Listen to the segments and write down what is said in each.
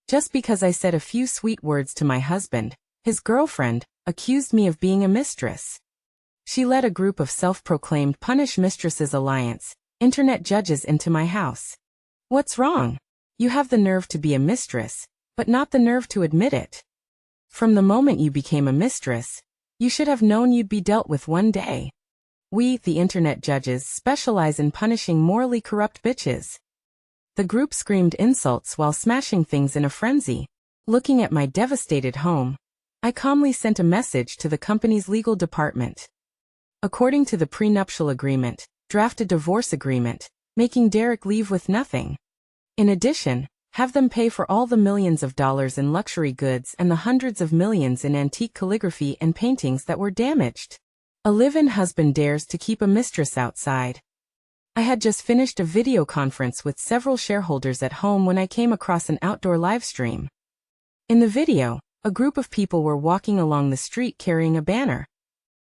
Just because I said a few sweet words to my husband, his girlfriend accused me of being a mistress. She led a group of self-proclaimed Punish Mistresses Alliance internet judges into my house. What's wrong? You have the nerve to be a mistress, but not the nerve to admit it. From the moment you became a mistress, you should have known you'd be dealt with one day. We, the internet judges, specialize in punishing morally corrupt bitches. The group screamed insults while smashing things in a frenzy. Looking at my devastated home, I calmly sent a message to the company's legal department. According to the prenuptial agreement, draft a divorce agreement, making Derek leave with nothing. In addition, have them pay for all the millions of dollars in luxury goods and the hundreds of millions in antique calligraphy and paintings that were damaged. A live-in husband dares to keep a mistress outside. I had just finished a video conference with several shareholders at home when I came across an outdoor live stream. In the video, a group of people were walking along the street carrying a banner.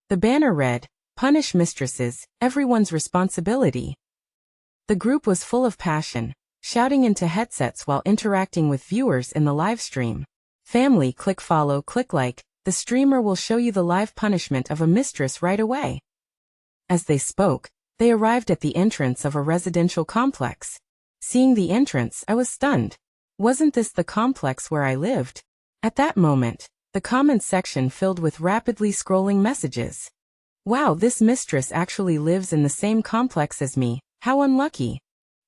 The banner read, "Punish mistresses, everyone's responsibility." The group was full of passion, shouting into headsets while interacting with viewers in the live stream. Family, click follow, click like, the streamer will show you the live punishment of a mistress right away. As they spoke, they arrived at the entrance of a residential complex. Seeing the entrance, I was stunned. Wasn't this the complex where I lived? At that moment, the comments section filled with rapidly scrolling messages. Wow, this mistress actually lives in the same complex as me, how unlucky.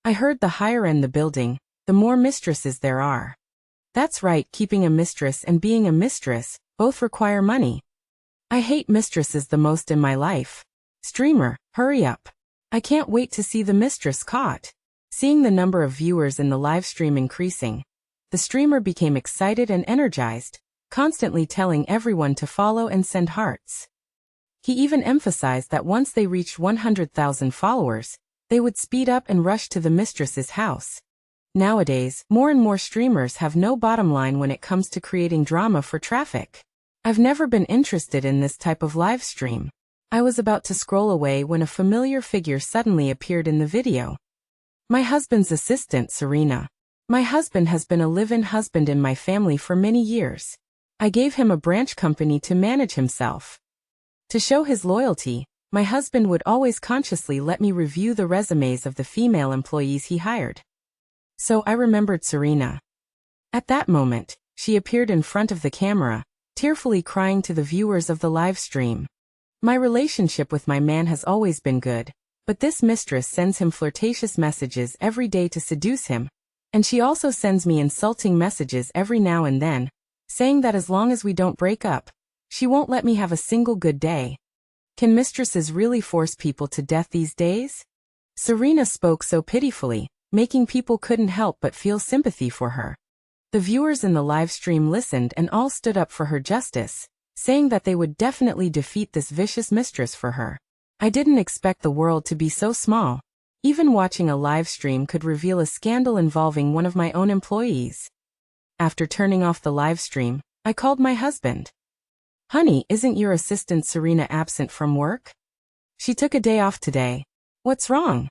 I heard the higher end the building, the more mistresses there are. That's right, keeping a mistress and being a mistress both require money. I hate mistresses the most in my life. Streamer, hurry up. I can't wait to see the mistress caught. Seeing the number of viewers in the live stream increasing, the streamer became excited and energized, constantly telling everyone to follow and send hearts. He even emphasized that once they reached 100,000 followers, they would speed up and rush to the mistress's house. Nowadays, more and more streamers have no bottom line when it comes to creating drama for traffic. I've never been interested in this type of live stream. I was about to scroll away when a familiar figure suddenly appeared in the video. My husband's assistant, Serena. My husband has been a live-in husband in my family for many years. I gave him a branch company to manage himself. To show his loyalty, my husband would always consciously let me review the resumes of the female employees he hired. So I remembered Serena. At that moment, she appeared in front of the camera, tearfully crying to the viewers of the live stream. My relationship with my man has always been good, but this mistress sends him flirtatious messages every day to seduce him, and she also sends me insulting messages every now and then, saying that as long as we don't break up, she won't let me have a single good day. Can mistresses really force people to death these days? Serena spoke so pitifully, making people couldn't help but feel sympathy for her. The viewers in the live stream listened and all stood up for her justice, saying that they would definitely defeat this vicious mistress for her. I didn't expect the world to be so small. Even watching a live stream could reveal a scandal involving one of my own employees. After turning off the live stream, I called my husband. Honey, isn't your assistant Serena absent from work? She took a day off today. What's wrong?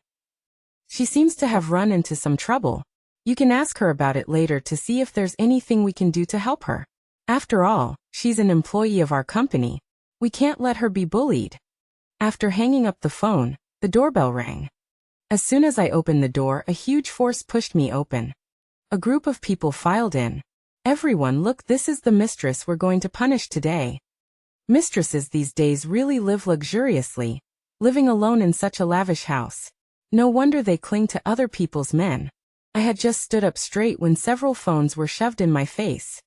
She seems to have run into some trouble. You can ask her about it later to see if there's anything we can do to help her. After all, she's an employee of our company. We can't let her be bullied. After hanging up the phone, the doorbell rang. As soon as I opened the door, a huge force pushed me open. A group of people filed in. Everyone, look, this is the mistress we're going to punish today. Mistresses these days really live luxuriously, living alone in such a lavish house. No wonder they cling to other people's men. I had just stood up straight when several phones were shoved in my face.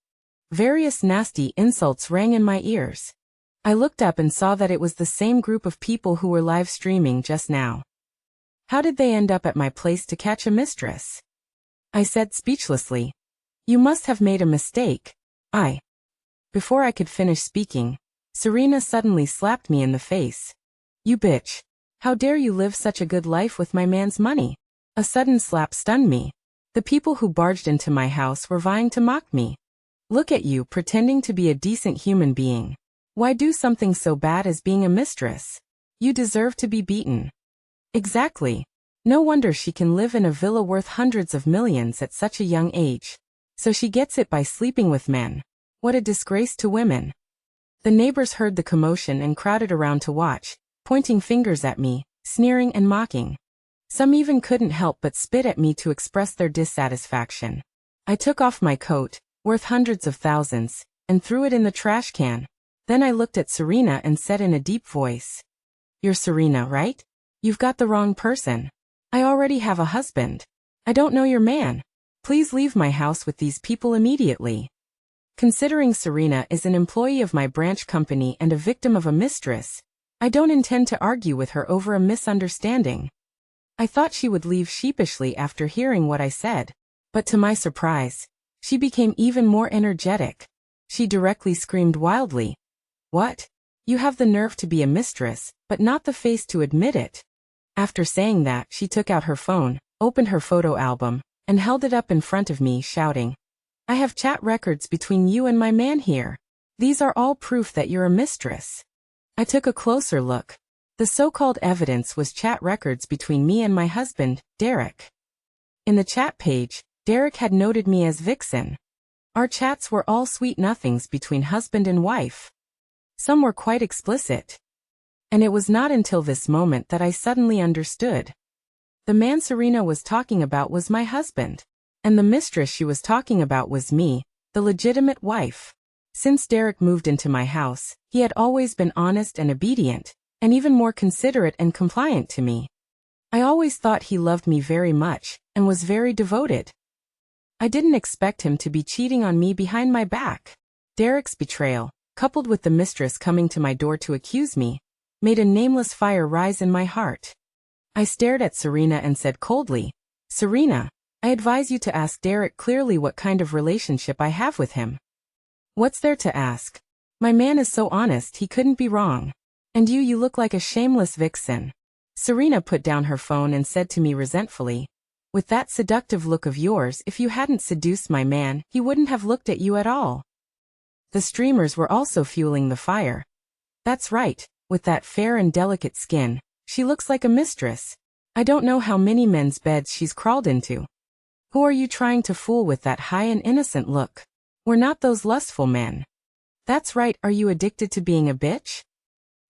Various nasty insults rang in my ears. I looked up and saw that it was the same group of people who were live streaming just now. How did they end up at my place to catch a mistress? I said speechlessly. You must have made a mistake. Before I could finish speaking, Serena suddenly slapped me in the face. You bitch. How dare you live such a good life with my man's money? A sudden slap stunned me. The people who barged into my house were vying to mock me. Look at you, pretending to be a decent human being. Why do something so bad as being a mistress? You deserve to be beaten. Exactly. No wonder she can live in a villa worth hundreds of millions at such a young age. So she gets it by sleeping with men. What a disgrace to women. The neighbors heard the commotion and crowded around to watch, pointing fingers at me, sneering and mocking. Some even couldn't help but spit at me to express their dissatisfaction. I took off my coat, worth hundreds of thousands, and threw it in the trash can. Then I looked at Serena and said in a deep voice, "You're Serena, right? You've got the wrong person. I already have a husband. I don't know your man. Please leave my house with these people immediately." Considering Serena is an employee of my branch company and a victim of a mistress, I don't intend to argue with her over a misunderstanding. I thought she would leave sheepishly after hearing what I said, but to my surprise, she became even more energetic. She directly screamed wildly, "What? You have the nerve to be a mistress, but not the face to admit it." After saying that, she took out her phone, opened her photo album, and held it up in front of me, shouting, "I have chat records between you and my man here. These are all proof that you're a mistress." I took a closer look. The so-called evidence was chat records between me and my husband, Derek. In the chat page, Derek had noted me as Vixen. Our chats were all sweet nothings between husband and wife. Some were quite explicit. And it was not until this moment that I suddenly understood. The man Serena was talking about was my husband, and the mistress she was talking about was me, the legitimate wife. Since Derek moved into my house, he had always been honest and obedient, and even more considerate and compliant to me. I always thought he loved me very much, and was very devoted. I didn't expect him to be cheating on me behind my back. Derek's betrayal, coupled with the mistress coming to my door to accuse me, made a nameless fire rise in my heart. I stared at Serena and said coldly, "Serena, I advise you to ask Derek clearly what kind of relationship I have with him." "What's there to ask? My man is so honest he couldn't be wrong. And you look like a shameless vixen." Serena put down her phone and said to me resentfully, "With that seductive look of yours, if you hadn't seduced my man, he wouldn't have looked at you at all." The streamers were also fueling the fire. "That's right, with that fair and delicate skin, she looks like a mistress. I don't know how many men's beds she's crawled into. Who are you trying to fool with that high and innocent look? We're not those lustful men." "That's right, are you addicted to being a bitch?"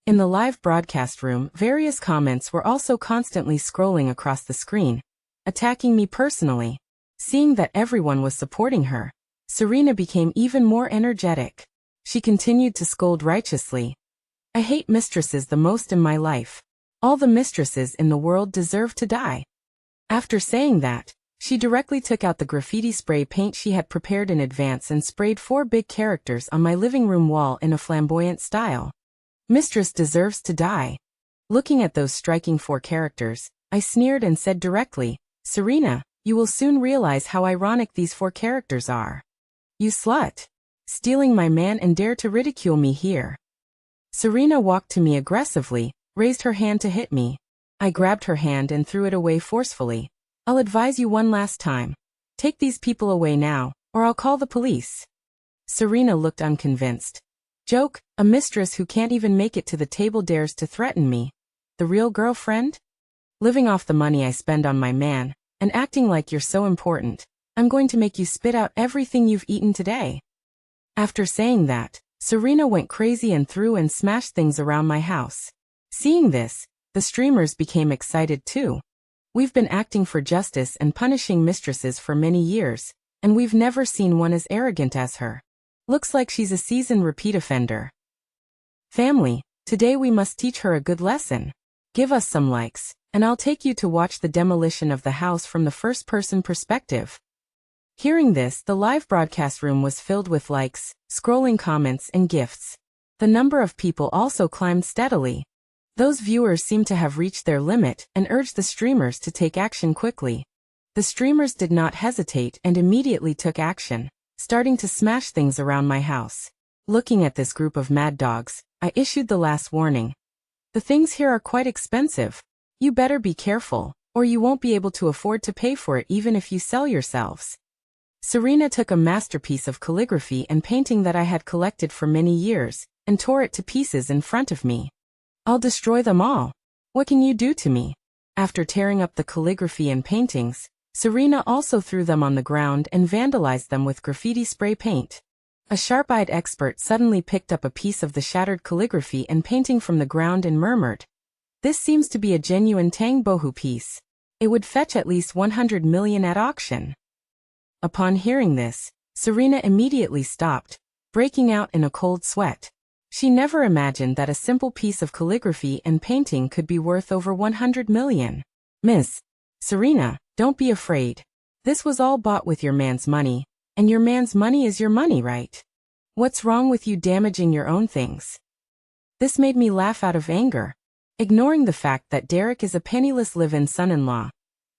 In the live broadcast room, various comments were also constantly scrolling across the screen, attacking me personally. Seeing that everyone was supporting her, Serena became even more energetic. She continued to scold righteously. "I hate mistresses the most in my life. All the mistresses in the world deserve to die." After saying that, she directly took out the graffiti spray paint she had prepared in advance and sprayed 4 big characters on my living room wall in a flamboyant style. "Mistress deserves to die." Looking at those striking 4 characters, I sneered and said directly, "Serena, you will soon realize how ironic these 4 characters are. You slut. Stealing my man and dare to ridicule me here." Serena walked to me aggressively, raised her hand to hit me. I grabbed her hand and threw it away forcefully. "I'll advise you one last time. Take these people away now, or I'll call the police." Serena looked unconvinced. "Joke, a mistress who can't even make it to the table dares to threaten me. The real girlfriend? Living off the money I spend on my man, and acting like you're so important, I'm going to make you spit out everything you've eaten today." After saying that, Serena went crazy and threw and smashed things around my house. Seeing this, the streamers became excited too. We've been acting for justice and punishing mistresses for many years, and we've never seen one as arrogant as her. Looks like she's a seasoned repeat offender. Family, today we must teach her a good lesson. Give us some likes, and I'll take you to watch the demolition of the house from the first-person perspective. Hearing this, the live broadcast room was filled with likes, scrolling comments, and gifts. The number of people also climbed steadily. Those viewers seemed to have reached their limit and urged the streamers to take action quickly. The streamers did not hesitate and immediately took action, starting to smash things around my house. Looking at this group of mad dogs, I issued the last warning. "The things here are quite expensive. You better be careful, or you won't be able to afford to pay for it even if you sell yourselves." Serena took a masterpiece of calligraphy and painting that I had collected for many years, and tore it to pieces in front of me. "I'll destroy them all. What can you do to me?" After tearing up the calligraphy and paintings, Serena also threw them on the ground and vandalized them with graffiti spray paint. A sharp-eyed expert suddenly picked up a piece of the shattered calligraphy and painting from the ground and murmured, "This seems to be a genuine Tang Bohu piece. It would fetch at least 100 million at auction." Upon hearing this, Serena immediately stopped, breaking out in a cold sweat. She never imagined that a simple piece of calligraphy and painting could be worth over 100 million. "Miss Serena, don't be afraid. This was all bought with your man's money, and your man's money is your money, right? What's wrong with you damaging your own things?" This made me laugh out of anger, ignoring the fact that Derek is a penniless live-in son-in-law.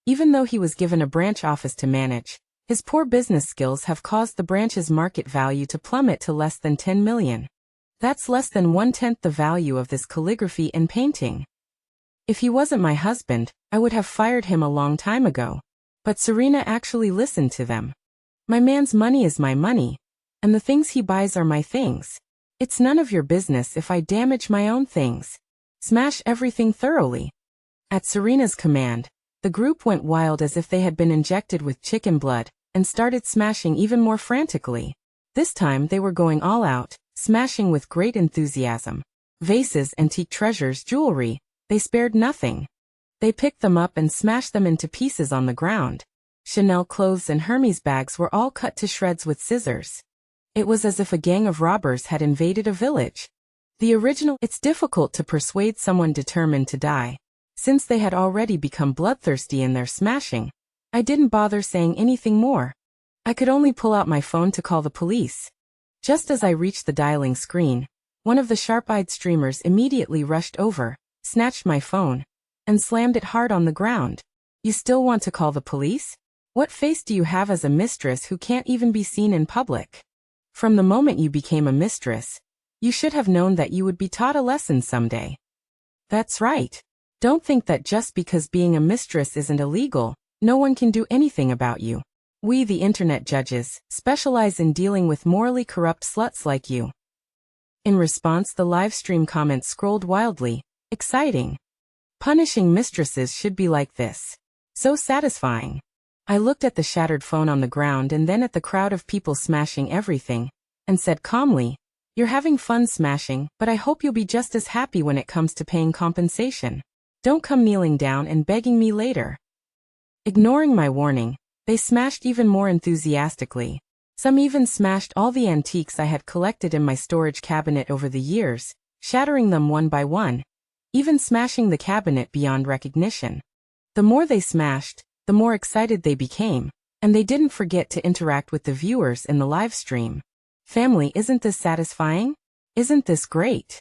Even though he was given a branch office to manage, his poor business skills have caused the branch's market value to plummet to less than 10 million. That's less than 1/10 the value of this calligraphy and painting. If he wasn't my husband, I would have fired him a long time ago. But Serena actually listened to them. My man's money is my money, and the things he buys are my things. It's none of your business if I damage my own things. Smash everything thoroughly. At Serena's command, the group went wild as if they had been injected with chicken blood, and started smashing even more frantically. This time they were going all out, smashing with great enthusiasm. Vases, antique treasures, jewelry, they spared nothing. They picked them up and smashed them into pieces on the ground. Chanel clothes and Hermes bags were all cut to shreds with scissors. It was as if a gang of robbers had invaded a village. It's difficult to persuade someone determined to die. Since they had already become bloodthirsty in their smashing, I didn't bother saying anything more. I could only pull out my phone to call the police. Just as I reached the dialing screen, one of the sharp-eyed streamers immediately rushed over, snatched my phone, and slammed it hard on the ground. "You still want to call the police? What face do you have as a mistress who can't even be seen in public? From the moment you became a mistress, you should have known that you would be taught a lesson someday." That's right. Don't think that just because being a mistress isn't illegal, no one can do anything about you. We, the internet judges, specialize in dealing with morally corrupt sluts like you. In response, the livestream comments scrolled wildly. Exciting. Punishing mistresses should be like this. So satisfying. I looked at the shattered phone on the ground and then at the crowd of people smashing everything, and said calmly, "You're having fun smashing, but I hope you'll be just as happy when it comes to paying compensation. Don't come kneeling down and begging me later." Ignoring my warning, they smashed even more enthusiastically. Some even smashed all the antiques I had collected in my storage cabinet over the years, shattering them one by one, even smashing the cabinet beyond recognition. The more they smashed, the more excited they became, and they didn't forget to interact with the viewers in the live stream. Family, isn't this satisfying? Isn't this great?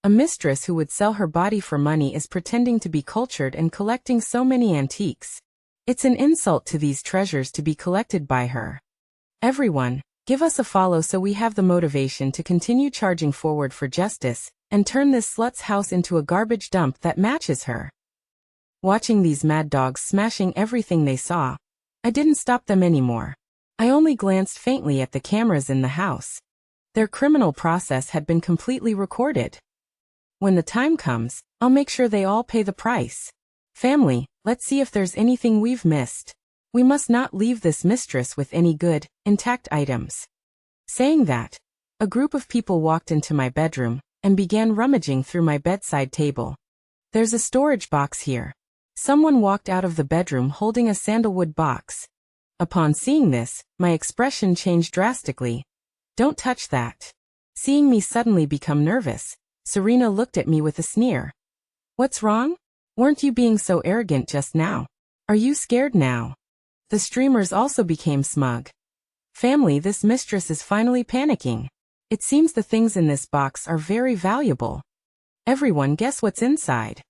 A mistress who would sell her body for money is pretending to be cultured and collecting so many antiques. It's an insult to these treasures to be collected by her. Everyone, give us a follow so we have the motivation to continue charging forward for justice, and turn this slut's house into a garbage dump that matches her. Watching these mad dogs smashing everything they saw, I didn't stop them anymore. I only glanced faintly at the cameras in the house. Their criminal process had been completely recorded. When the time comes, I'll make sure they all pay the price. Family, let's see if there's anything we've missed. We must not leave this mistress with any good, intact items. Saying that, a group of people walked into my bedroom and began rummaging through my bedside table. "There's a storage box here." Someone walked out of the bedroom holding a sandalwood box. Upon seeing this, my expression changed drastically. "Don't touch that." Seeing me suddenly become nervous, Serena looked at me with a sneer. "What's wrong? Weren't you being so arrogant just now? Are you scared now?" The streamers also became smug. "Family, this mistress is finally panicking. It seems the things in this box are very valuable. Everyone, guess what's inside."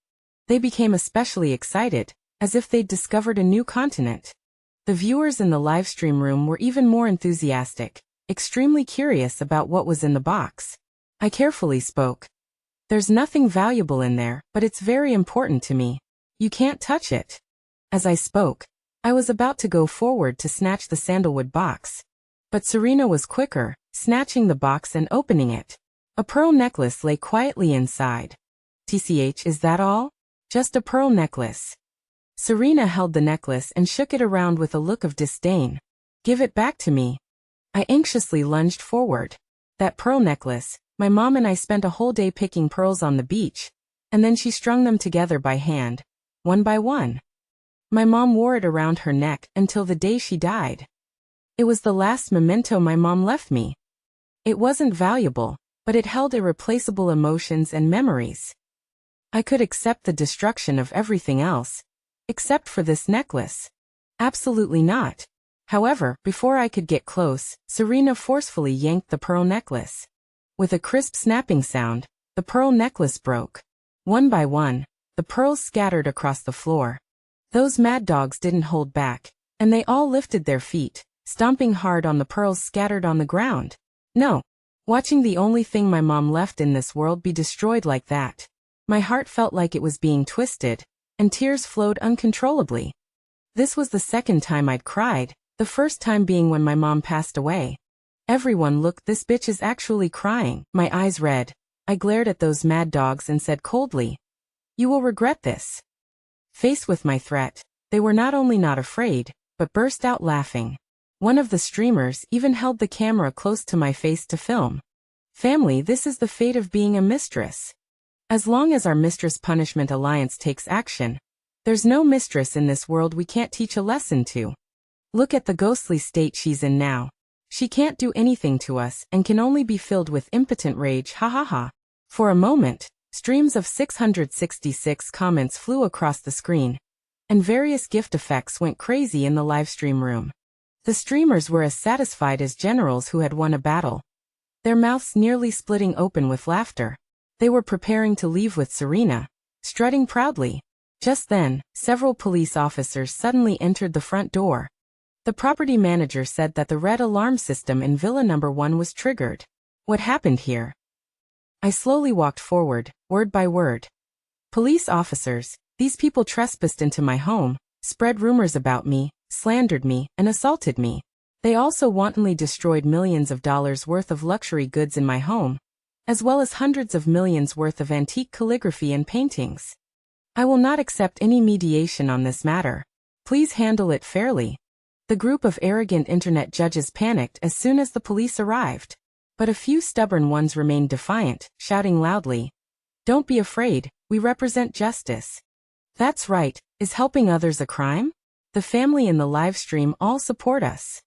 They became especially excited, as if they'd discovered a new continent. The viewers in the livestream room were even more enthusiastic, extremely curious about what was in the box. I carefully spoke. "There's nothing valuable in there, but it's very important to me. You can't touch it." As I spoke, I was about to go forward to snatch the sandalwood box. But Serena was quicker, snatching the box and opening it. A pearl necklace lay quietly inside. "TCH, is that all?" "Just a pearl necklace." Serena held the necklace and shook it around with a look of disdain. Give it back to me. I anxiously lunged forward. That pearl necklace, my mom and I spent a whole day picking pearls on the beach, and then she strung them together by hand, one by one. My mom wore it around her neck until the day she died. It was the last memento my mom left me. It wasn't valuable, but it held irreplaceable emotions and memories. I could accept the destruction of everything else, except for this necklace. Absolutely not. However, before I could get close, Serena forcefully yanked the pearl necklace. With a crisp snapping sound, the pearl necklace broke. One by one, the pearls scattered across the floor. Those mad dogs didn't hold back, and they all lifted their feet, stomping hard on the pearls scattered on the ground. No. Watching the only thing my mom left in this world be destroyed like that. My heart felt like it was being twisted, and tears flowed uncontrollably. This was the second time I'd cried, the first time being when my mom passed away. Everyone look, this bitch is actually crying. My eyes red. I glared at those mad dogs and said coldly, "You will regret this." Faced with my threat, they were not only not afraid, but burst out laughing. One of the streamers even held the camera close to my face to film. Family, this is the fate of being a mistress. As long as our Mistress Punishment Alliance takes action, there's no mistress in this world we can't teach a lesson to. Look at the ghostly state she's in now. She can't do anything to us and can only be filled with impotent rage, ha ha ha. For a moment, streams of 666 comments flew across the screen, and various gift effects went crazy in the livestream room. The streamers were as satisfied as generals who had won a battle. Their mouths nearly splitting open with laughter. They were preparing to leave with Serena, strutting proudly. Just then, several police officers suddenly entered the front door. The property manager said that the red alarm system in Villa Number 1 was triggered. What happened here? I slowly walked forward, word by word. Police officers, these people trespassed into my home, spread rumors about me, slandered me, and assaulted me. They also wantonly destroyed millions of dollars worth of luxury goods in my home, as well as hundreds of millions worth of antique calligraphy and paintings. I will not accept any mediation on this matter. Please handle it fairly. The group of arrogant internet judges panicked as soon as the police arrived. But a few stubborn ones remained defiant, shouting loudly, "Don't be afraid, we represent justice." That's right, is helping others a crime? The family in the live stream all support us.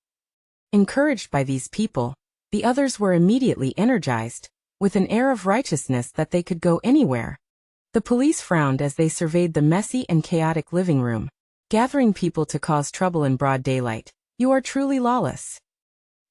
Encouraged by these people, the others were immediately energized, with an air of righteousness that they could go anywhere. The police frowned as they surveyed the messy and chaotic living room, gathering people to cause trouble in broad daylight. You are truly lawless.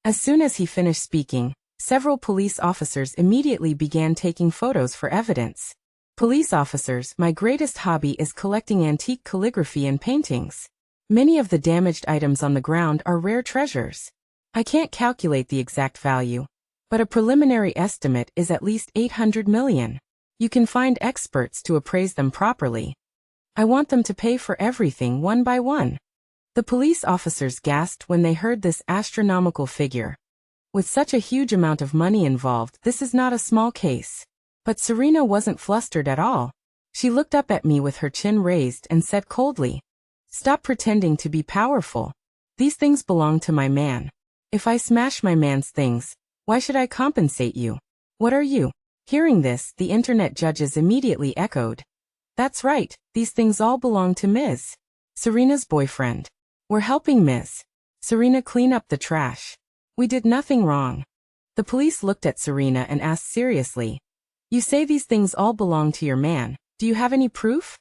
As soon as he finished speaking, several police officers immediately began taking photos for evidence. Police officers, my greatest hobby is collecting antique calligraphy and paintings. Many of the damaged items on the ground are rare treasures. I can't calculate the exact value, but a preliminary estimate is at least 800 million. You can find experts to appraise them properly. I want them to pay for everything one by one. The police officers gasped when they heard this astronomical figure. With such a huge amount of money involved, this is not a small case. But Serena wasn't flustered at all. She looked up at me with her chin raised and said coldly, "Stop pretending to be powerful. These things belong to my man. If I smash my man's things, why should I compensate you? What are you?" Hearing this, the internet judges immediately echoed, "That's right, these things all belong to Ms. Serena's boyfriend. We're helping Ms. Serena clean up the trash. We did nothing wrong." The police looked at Serena and asked seriously, "You say these things all belong to your man. Do you have any proof?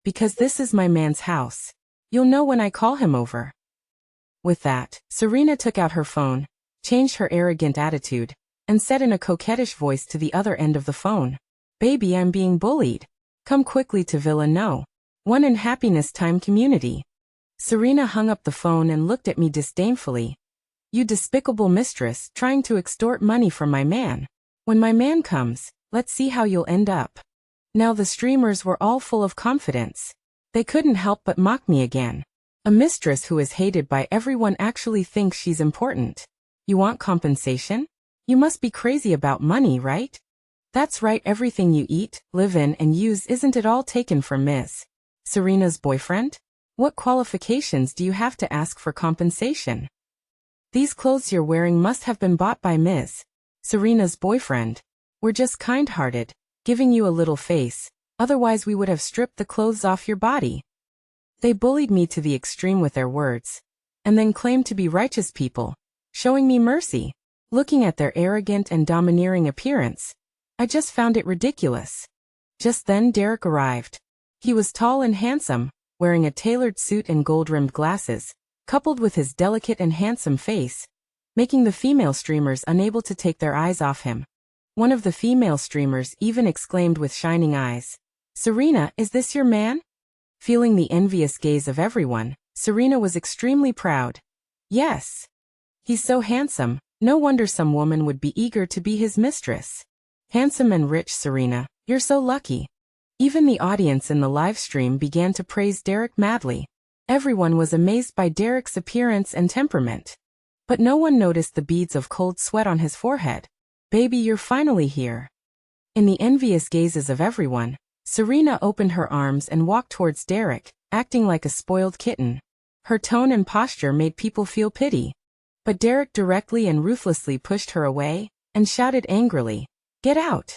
Because this is my man's house. You'll know when I call him over." With that, Serena took out her phone, changed her arrogant attitude, and said in a coquettish voice to the other end of the phone, "Baby, I'm being bullied. Come quickly to Villa No. 1 in Happiness Time Community." Serena hung up the phone and looked at me disdainfully. "You despicable mistress, trying to extort money from my man. When my man comes, let's see how you'll end up." Now the streamers were all full of confidence. They couldn't help but mock me again. A mistress who is hated by everyone actually thinks she's important. You want compensation? You must be crazy about money, right? That's right, everything you eat, live in, and use, isn't it all taken from Ms. Serena's boyfriend? What qualifications do you have to ask for compensation? These clothes you're wearing must have been bought by Ms. Serena's boyfriend. We're just kind-hearted, giving you a little face, otherwise we would have stripped the clothes off your body. They bullied me to the extreme with their words, and then claimed to be righteous people, showing me mercy. Looking at their arrogant and domineering appearance, I just found it ridiculous. Just then Derek arrived. He was tall and handsome, wearing a tailored suit and gold-rimmed glasses, coupled with his delicate and handsome face, making the female streamers unable to take their eyes off him. One of the female streamers even exclaimed with shining eyes, "Serena, is this your man?" Feeling the envious gaze of everyone, Serena was extremely proud. Yes. He's so handsome, no wonder some woman would be eager to be his mistress. Handsome and rich Serena, you're so lucky. Even the audience in the live stream began to praise Derek madly. Everyone was amazed by Derek's appearance and temperament. But no one noticed the beads of cold sweat on his forehead. Baby, you're finally here. In the envious gazes of everyone, Serena opened her arms and walked towards Derek, acting like a spoiled kitten. Her tone and posture made people feel pity. But Derek directly and ruthlessly pushed her away, and shouted angrily, "Get out!"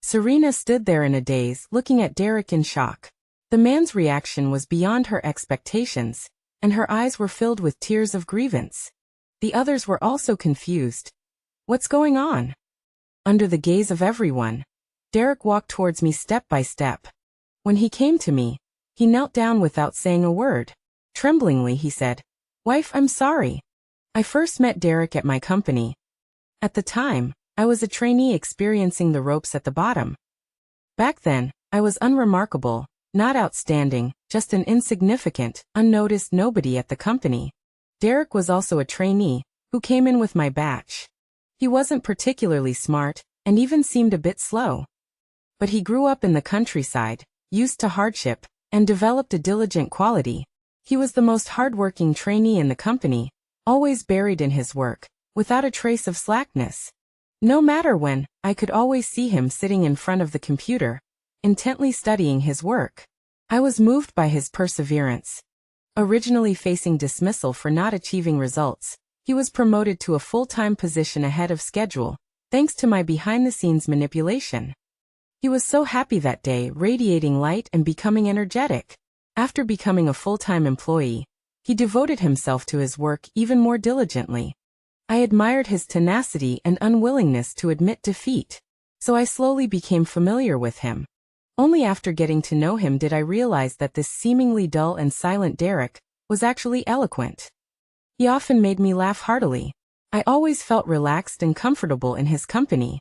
Serena stood there in a daze, looking at Derek in shock. The man's reaction was beyond her expectations, and her eyes were filled with tears of grievance. The others were also confused. What's going on? Under the gaze of everyone, Derek walked towards me step by step. When he came to me, he knelt down without saying a word. Tremblingly he said, "Wife, I'm sorry. I first met Derek at my company. At the time, I was a trainee experiencing the ropes at the bottom. Back then, I was unremarkable, not outstanding, just an insignificant, unnoticed nobody at the company. Derek was also a trainee, who came in with my batch. He wasn't particularly smart, and even seemed a bit slow. But he grew up in the countryside, used to hardship, and developed a diligent quality. He was the most hard-working trainee in the company, always buried in his work, without a trace of slackness. No matter when, I could always see him sitting in front of the computer, intently studying his work. I was moved by his perseverance. Originally facing dismissal for not achieving results, he was promoted to a full-time position ahead of schedule, thanks to my behind-the-scenes manipulation. He was so happy that day, radiating light and becoming energetic. After becoming a full-time employee, he devoted himself to his work even more diligently. I admired his tenacity and unwillingness to admit defeat, so I slowly became familiar with him. Only after getting to know him did I realize that this seemingly dull and silent Derek was actually eloquent. He often made me laugh heartily. I always felt relaxed and comfortable in his company.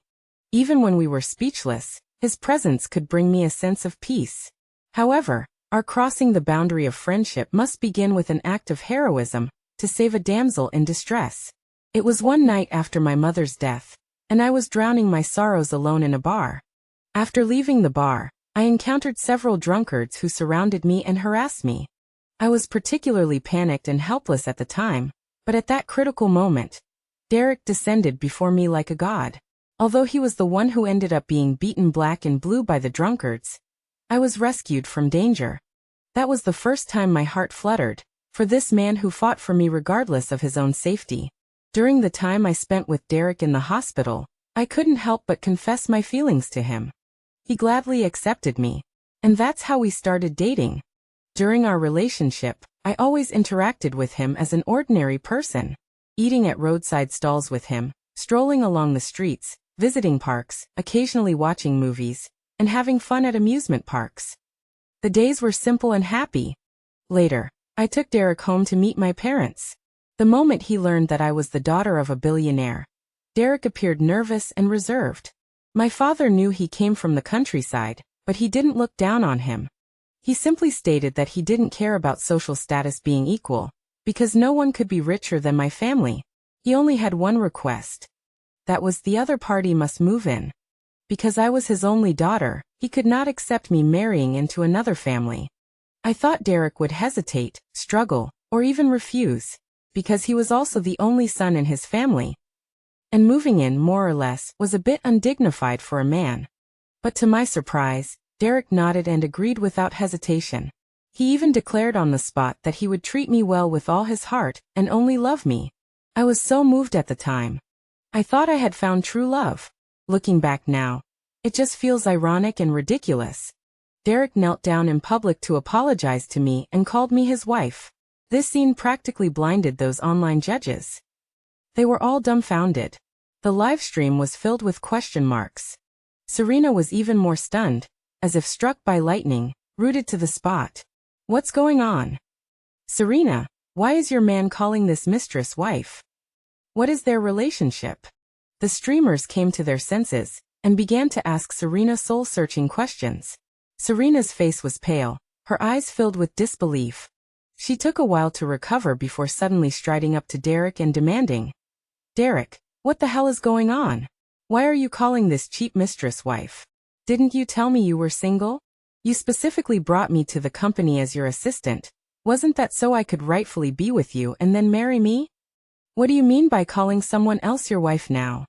Even when we were speechless, his presence could bring me a sense of peace. However, our crossing the boundary of friendship must begin with an act of heroism to save a damsel in distress. It was one night after my mother's death, and I was drowning my sorrows alone in a bar. After leaving the bar, I encountered several drunkards who surrounded me and harassed me. I was particularly panicked and helpless at the time, but at that critical moment, Derek descended before me like a god. Although he was the one who ended up being beaten black and blue by the drunkards, I was rescued from danger. That was the first time my heart fluttered, for this man who fought for me regardless of his own safety. During the time I spent with Derek in the hospital, I couldn't help but confess my feelings to him. He gladly accepted me, and that's how we started dating. During our relationship, I always interacted with him as an ordinary person, eating at roadside stalls with him, strolling along the streets, visiting parks, occasionally watching movies, and having fun at amusement parks. The days were simple and happy. Later, I took Derek home to meet my parents. The moment he learned that I was the daughter of a billionaire, Derek appeared nervous and reserved. My father knew he came from the countryside, but he didn't look down on him. He simply stated that he didn't care about social status being equal, because no one could be richer than my family. He only had one request. That was the other party must move in. Because I was his only daughter, he could not accept me marrying into another family. I thought Derek would hesitate, struggle, or even refuse, because he was also the only son in his family. And moving in, more or less, was a bit undignified for a man. But to my surprise, Derek nodded and agreed without hesitation. He even declared on the spot that he would treat me well with all his heart and only love me. I was so moved at the time. I thought I had found true love. Looking back now, it just feels ironic and ridiculous. Derek knelt down in public to apologize to me and called me his wife. This scene practically blinded those online judges. They were all dumbfounded. The live stream was filled with question marks. Serena was even more stunned, as if struck by lightning, rooted to the spot. What's going on? Serena, why is your man calling this mistress wife? What is their relationship? The streamers came to their senses and began to ask Serena soul-searching questions. Serena's face was pale, her eyes filled with disbelief. She took a while to recover before suddenly striding up to Derek and demanding, "Derek, what the hell is going on? Why are you calling this cheap mistress wife? Didn't you tell me you were single? You specifically brought me to the company as your assistant. Wasn't that so I could rightfully be with you and then marry me? What do you mean by calling someone else your wife now?"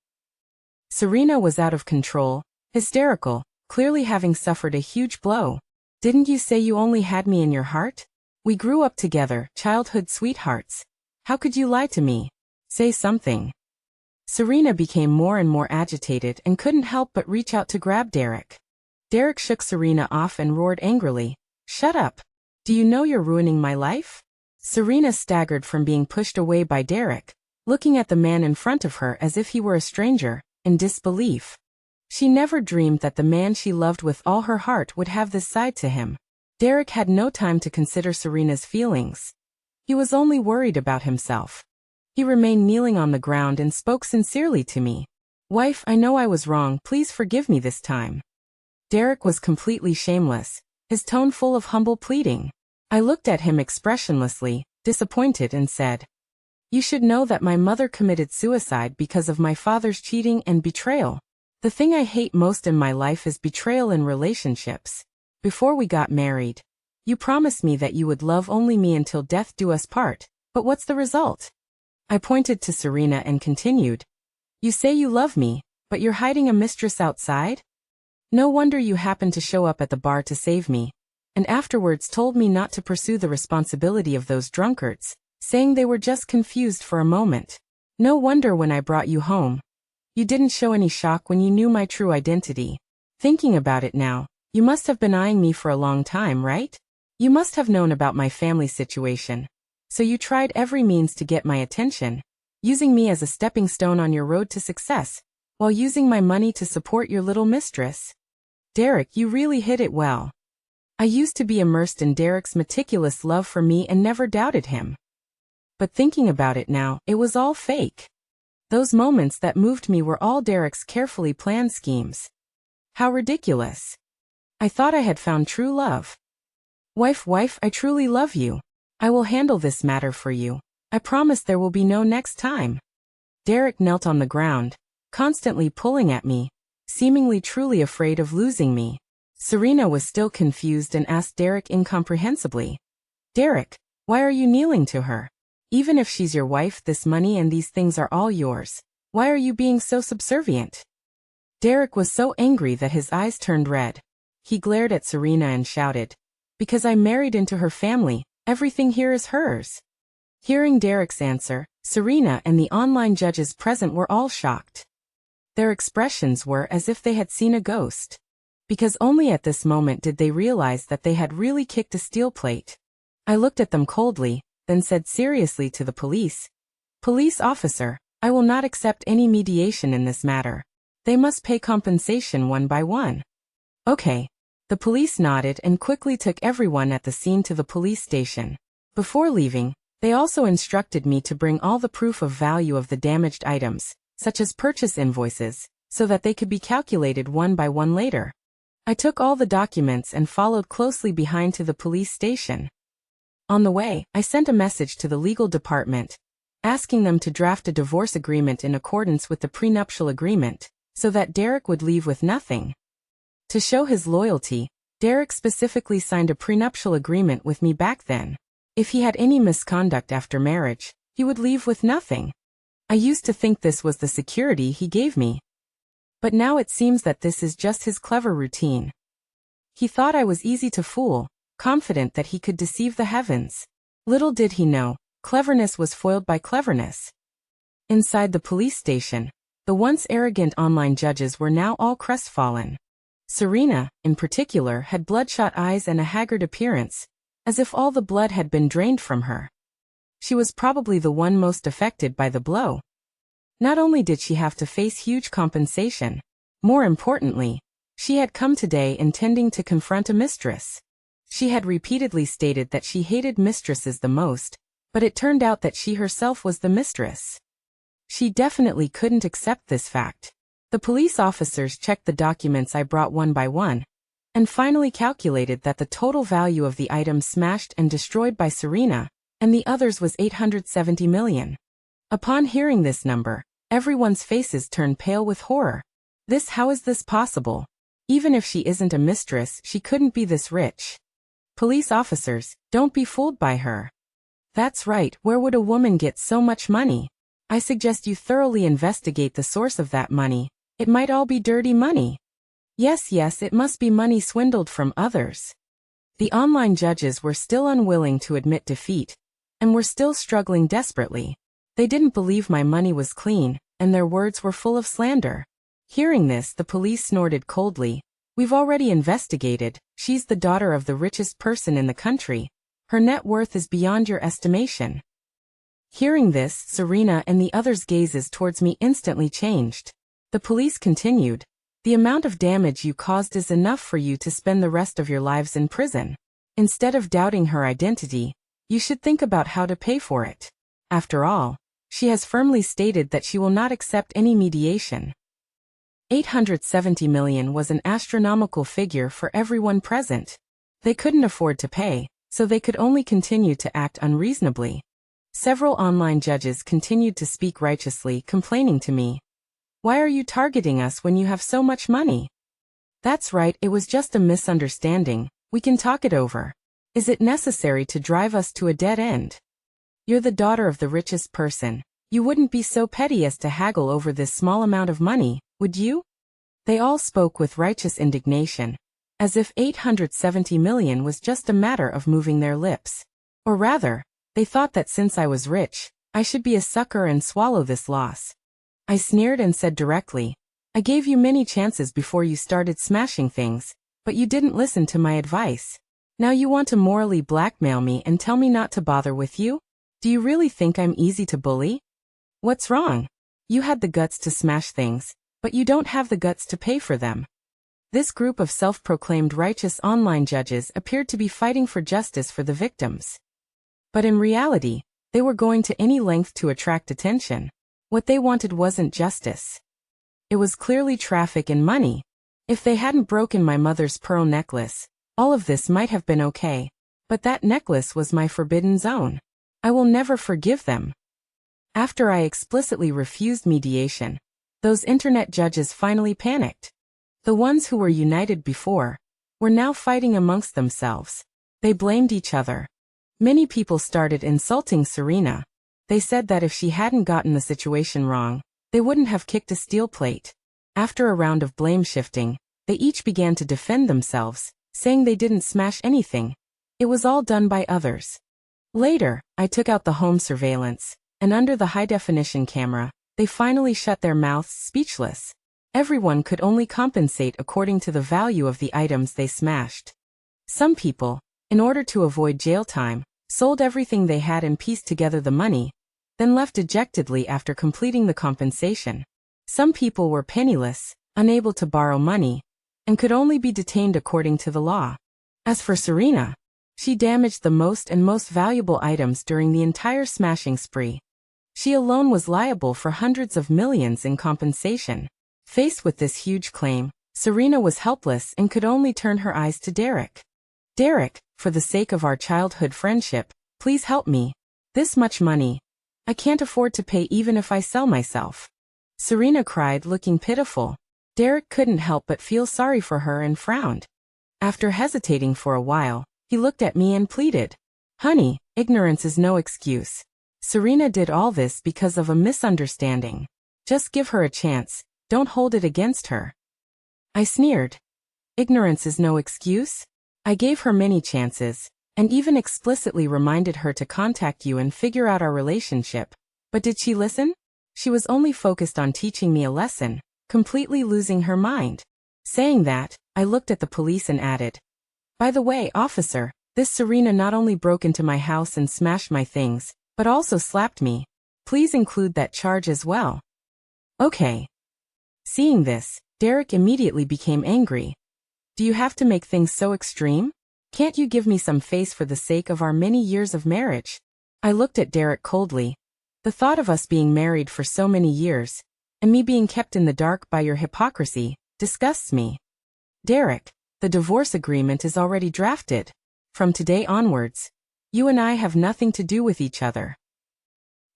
Serena was out of control, hysterical, clearly having suffered a huge blow. "Didn't you say you only had me in your heart? We grew up together, childhood sweethearts. How could you lie to me? Say something." Serena became more and more agitated and couldn't help but reach out to grab Derek. Derek shook Serena off and roared angrily, "Shut up. Do you know you're ruining my life?" Serena staggered from being pushed away by Derek, looking at the man in front of her as if he were a stranger, in disbelief. She never dreamed that the man she loved with all her heart would have this side to him. Derek had no time to consider Serena's feelings. He was only worried about himself. He remained kneeling on the ground and spoke sincerely to me. "Wife, I know I was wrong, please forgive me this time." Derek was completely shameless, his tone full of humble pleading. I looked at him expressionlessly, disappointed, and said, "You should know that my mother committed suicide because of my father's cheating and betrayal. The thing I hate most in my life is betrayal in relationships. Before we got married, you promised me that you would love only me until death do us part, but what's the result?" I pointed to Serena and continued, "You say you love me, but you're hiding a mistress outside? No wonder you happened to show up at the bar to save me, and afterwards told me not to pursue the responsibility of those drunkards, saying they were just confused for a moment. No wonder when I brought you home, you didn't show any shock when you knew my true identity. Thinking about it now, you must have been eyeing me for a long time, right? You must have known about my family situation. So you tried every means to get my attention, using me as a stepping stone on your road to success, while using my money to support your little mistress. Derek, you really hid it well." I used to be immersed in Derek's meticulous love for me and never doubted him. But thinking about it now, it was all fake. Those moments that moved me were all Derek's carefully planned schemes. How ridiculous. I thought I had found true love. Wife, I truly love you. I will handle this matter for you. I promise there will be no next time." Derek knelt on the ground, constantly pulling at me, seemingly truly afraid of losing me. Serena was still confused and asked Derek incomprehensibly, "Derek, why are you kneeling to her? Even if she's your wife, this money and these things are all yours. Why are you being so subservient?" Derek was so angry that his eyes turned red. He glared at Serena and shouted, "Because I married into her family, everything here is hers." Hearing Derek's answer, Serena and the online judges present were all shocked. Their expressions were as if they had seen a ghost. Because only at this moment did they realize that they had really kicked a steel plate. I looked at them coldly, then said seriously to the police, "Police officer, I will not accept any mediation in this matter. They must pay compensation one by one." "Okay." The police nodded and quickly took everyone at the scene to the police station. Before leaving, they also instructed me to bring all the proof of value of the damaged items, such as purchase invoices, so that they could be calculated one by one later. I took all the documents and followed closely behind to the police station. On the way, I sent a message to the legal department, asking them to draft a divorce agreement in accordance with the prenuptial agreement, so that Derek would leave with nothing. To show his loyalty, Derek specifically signed a prenuptial agreement with me back then. If he had any misconduct after marriage, he would leave with nothing. I used to think this was the security he gave me. But now it seems that this is just his clever routine. He thought I was easy to fool, confident that he could deceive the heavens. Little did he know, cleverness was foiled by cleverness. Inside the police station, the once arrogant online judges were now all crestfallen. Serena, in particular, had bloodshot eyes and a haggard appearance, as if all the blood had been drained from her. She was probably the one most affected by the blow. Not only did she have to face huge compensation, more importantly, she had come today intending to confront a mistress. She had repeatedly stated that she hated mistresses the most, but it turned out that she herself was the mistress. She definitely couldn't accept this fact. The police officers checked the documents I brought one by one, and finally calculated that the total value of the items smashed and destroyed by Serena and the others was 870 million. Upon hearing this number, everyone's faces turned pale with horror. How is this possible? Even if she isn't a mistress, she couldn't be this rich. Police officers, don't be fooled by her. That's right, where would a woman get so much money? I suggest you thoroughly investigate the source of that money. It might all be dirty money. Yes, it must be money swindled from others. The online judges were still unwilling to admit defeat, and were still struggling desperately. They didn't believe my money was clean, and their words were full of slander. Hearing this, the police snorted coldly. We've already investigated. She's the daughter of the richest person in the country. Her net worth is beyond your estimation. Hearing this, Serena and the others' gazes towards me instantly changed. The police continued. The amount of damage you caused is enough for you to spend the rest of your lives in prison. Instead of doubting her identity, you should think about how to pay for it. After all, she has firmly stated that she will not accept any mediation. 870 million was an astronomical figure for everyone present. They couldn't afford to pay, so they could only continue to act unreasonably. Several online judges continued to speak righteously, complaining to me. Why are you targeting us when you have so much money? That's right, it was just a misunderstanding. We can talk it over. Is it necessary to drive us to a dead end? You're the daughter of the richest person. You wouldn't be so petty as to haggle over this small amount of money, would you? They all spoke with righteous indignation, as if 870 million was just a matter of moving their lips. Or rather, they thought that since I was rich, I should be a sucker and swallow this loss. I sneered and said directly, I gave you many chances before you started smashing things, but you didn't listen to my advice. Now you want to morally blackmail me and tell me not to bother with you? Do you really think I'm easy to bully? What's wrong? You had the guts to smash things, but you don't have the guts to pay for them. This group of self-proclaimed righteous online judges appeared to be fighting for justice for the victims. But in reality, they were going to any length to attract attention. What they wanted wasn't justice. It was clearly traffic in money. If they hadn't broken my mother's pearl necklace, all of this might have been okay. But that necklace was my forbidden zone. I will never forgive them. After I explicitly refused mediation, those internet judges finally panicked. The ones who were united before were now fighting amongst themselves. They blamed each other. Many people started insulting Serena. They said that if she hadn't gotten the situation wrong, they wouldn't have kicked a steel plate. After a round of blame shifting, they each began to defend themselves, saying they didn't smash anything. It was all done by others. Later, I took out the home surveillance, and under the high-definition camera, they finally shut their mouths speechless. Everyone could only compensate according to the value of the items they smashed. Some people, in order to avoid jail time, sold everything they had and pieced together the money, then left dejectedly after completing the compensation. Some people were penniless, unable to borrow money, and could only be detained according to the law. As for Serena, she damaged the most valuable items during the entire smashing spree. She alone was liable for hundreds of millions in compensation. Faced with this huge claim, Serena was helpless and could only turn her eyes to Derek. Derek, for the sake of our childhood friendship, please help me. This much money. I can't afford to pay even if I sell myself. Serena cried, looking pitiful. Derek couldn't help but feel sorry for her and frowned. After hesitating for a while, he looked at me and pleaded. Honey, ignorance is no excuse. Serena did all this because of a misunderstanding. Just give her a chance, don't hold it against her. I sneered. Ignorance is no excuse? I gave her many chances, and even explicitly reminded her to contact you and figure out our relationship. But did she listen? She was only focused on teaching me a lesson, completely losing her mind. Saying that, I looked at the police and added, "By the way, officer, this Serena not only broke into my house and smashed my things, but also slapped me. Please include that charge as well." Okay. Seeing this, Derek immediately became angry. "Do you have to make things so extreme? Can't you give me some face for the sake of our many years of marriage?" I looked at Derek coldly. The thought of us being married for so many years, and me being kept in the dark by your hypocrisy, disgusts me. "Derek, the divorce agreement is already drafted. From today onwards, you and I have nothing to do with each other.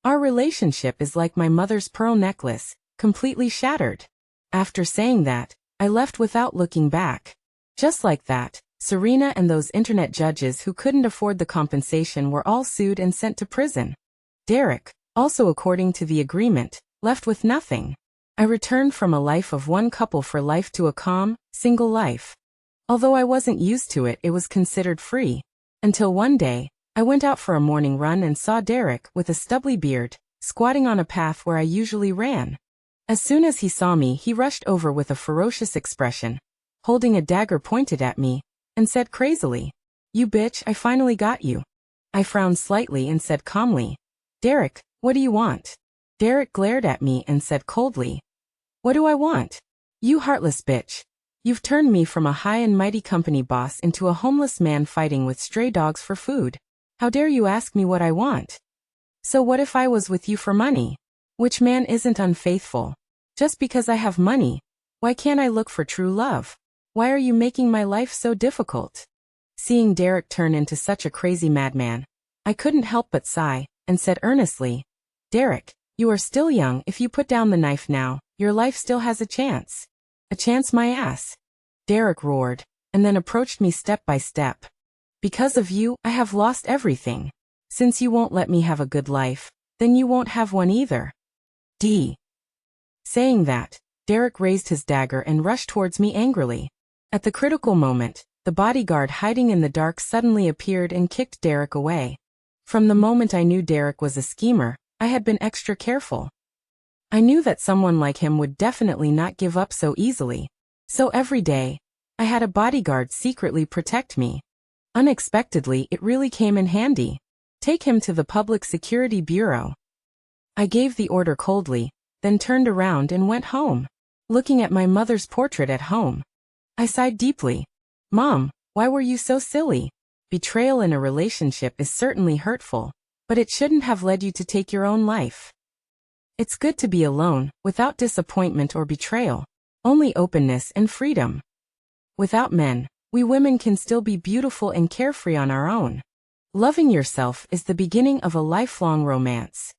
Our relationship is like my mother's pearl necklace, completely shattered." After saying that, I left without looking back. Just like that, Serena and those internet judges who couldn't afford the compensation were all sued and sent to prison. Derek, also according to the agreement, left with nothing. I returned from a life of one couple for life to a calm, single life. Although I wasn't used to it, it was considered free. Until one day, I went out for a morning run and saw Derek, with a stubbly beard, squatting on a path where I usually ran. As soon as he saw me, he rushed over with a ferocious expression, holding a dagger pointed at me, and said crazily, "You bitch, I finally got you." I frowned slightly and said calmly, "Derek, what do you want?" Derek glared at me and said coldly, "What do I want? You heartless bitch. You've turned me from a high and mighty company boss into a homeless man fighting with stray dogs for food. How dare you ask me what I want? So what if I was with you for money? Which man isn't unfaithful? Just because I have money, why can't I look for true love? Why are you making my life so difficult?" Seeing Derek turn into such a crazy madman, I couldn't help but sigh, and said earnestly, "Derek, you are still young. If you put down the knife now, your life still has a chance." "A chance my ass!" Derek roared, and then approached me step by step. "Because of you, I have lost everything. Since you won't let me have a good life, then you won't have one either. D." Saying that, Derek raised his dagger and rushed towards me angrily. At the critical moment, the bodyguard hiding in the dark suddenly appeared and kicked Derek away. From the moment I knew Derek was a schemer, I had been extra careful. I knew that someone like him would definitely not give up so easily. So every day, I had a bodyguard secretly protect me. Unexpectedly, it really came in handy. "Take him to the Public Security Bureau." I gave the order coldly, then turned around and went home. Looking at my mother's portrait at home, I sighed deeply. "Mom, why were you so silly? Betrayal in a relationship is certainly hurtful, but it shouldn't have led you to take your own life. It's good to be alone, without disappointment or betrayal. Only openness and freedom. Without men, we women can still be beautiful and carefree on our own. Loving yourself is the beginning of a lifelong romance."